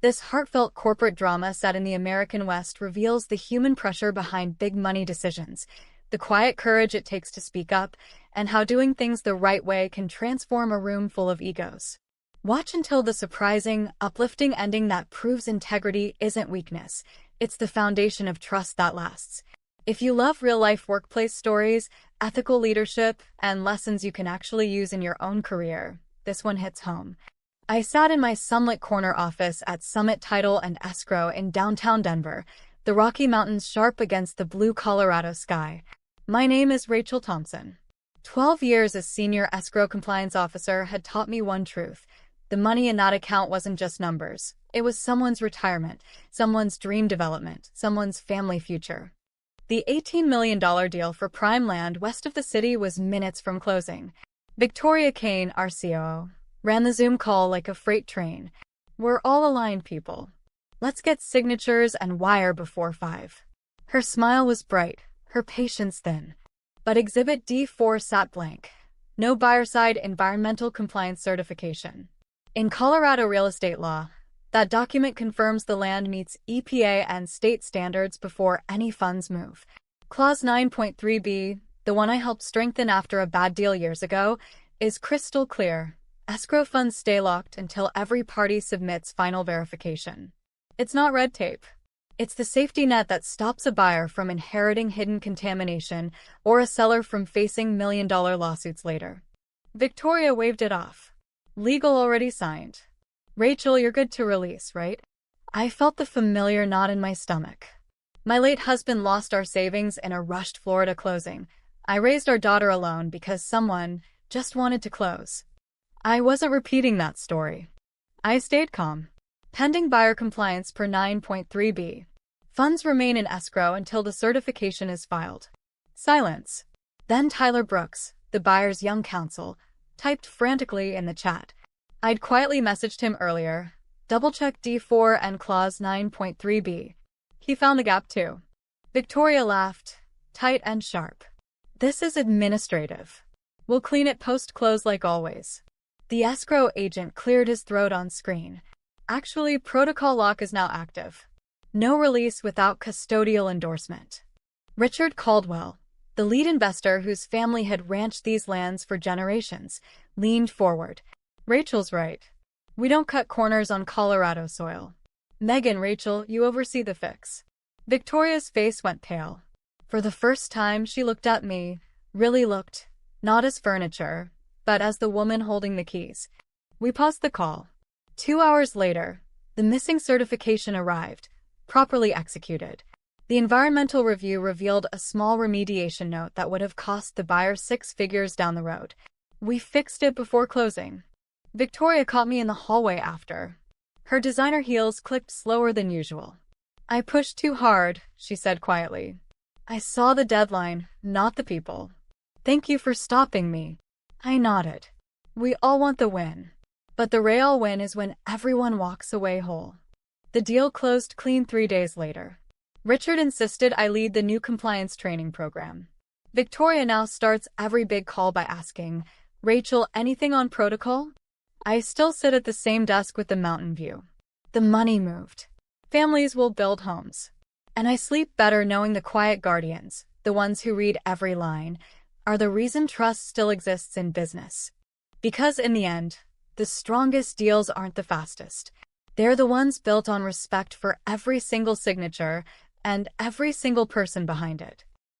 This heartfelt corporate drama set in the American West reveals the human pressure behind big money decisions, the quiet courage it takes to speak up, and how doing things the right way can transform a room full of egos. Watch until the surprising, uplifting ending that proves integrity isn't weakness. It's the foundation of trust that lasts. If you love real-life workplace stories, ethical leadership, and lessons you can actually use in your own career, this one hits home. I sat in my sunlit corner office at Summit Title and Escrow in downtown Denver, the Rocky Mountains sharp against the blue Colorado sky. My name is Rachel Thompson. 12 years as Senior Escrow Compliance Officer had taught me one truth. The money in that account wasn't just numbers. It was someone's retirement, someone's dream development, someone's family future. The $18 million deal for prime land west of the city was minutes from closing. Victoria Kane, our COO, ran the Zoom call like a freight train. We're all aligned, people. Let's get signatures and wire before 5. Her smile was bright, her patience thin. But Exhibit D4 sat blank. No buyer-side environmental compliance certification. In Colorado real estate law, that document confirms the land meets EPA and state standards before any funds move. Clause 9.3b, the one I helped strengthen after a bad deal years ago, is crystal clear. Escrow funds stay locked until every party submits final verification. It's not red tape. It's the safety net that stops a buyer from inheriting hidden contamination or a seller from facing million-dollar lawsuits later. Victoria waved it off. Legal already signed. Rachel, you're good to release, right? I felt the familiar knot in my stomach. My late husband lost our savings in a rushed Florida closing. I raised our daughter alone because someone just wanted to close. I wasn't repeating that story. I stayed calm. Pending buyer compliance per 9.3b. Funds remain in escrow until the certification is filed. Silence. Then Tyler Brooks, the buyer's young counsel, typed frantically in the chat. I'd quietly messaged him earlier. Double-check D4 and clause 9.3b. He found the gap too. Victoria laughed, tight and sharp. This is administrative. We'll clean it post-close like always. The escrow agent cleared his throat on screen. Actually, protocol lock is now active. No release without custodial endorsement. Richard Caldwell, the lead investor whose family had ranched these lands for generations, leaned forward. Rachel's right. We don't cut corners on Colorado soil. Megan, Rachel, you oversee the fix. Victoria's face went pale. For the first time, she looked at me, really looked, not as furniture, but as the woman holding the keys. We paused the call. 2 hours later, the missing certification arrived, properly executed. The environmental review revealed a small remediation note that would have cost the buyer 6 figures down the road. We fixed it before closing. Victoria caught me in the hallway after. Her designer heels clicked slower than usual. I pushed too hard, she said quietly. I saw the deadline, not the people. Thank you for stopping me. I nodded. We all want the win. But the real win is when everyone walks away whole. The deal closed clean 3 days later. Richard insisted I lead the new compliance training program. Victoria now starts every big call by asking, Rachel, anything on protocol? I still sit at the same desk with the mountain view. The money moved. Families will build homes. And I sleep better knowing the quiet guardians, the ones who read every line, are the reason trust still exists in business. Because in the end, the strongest deals aren't the fastest. They're the ones built on respect for every single signature and every single person behind it.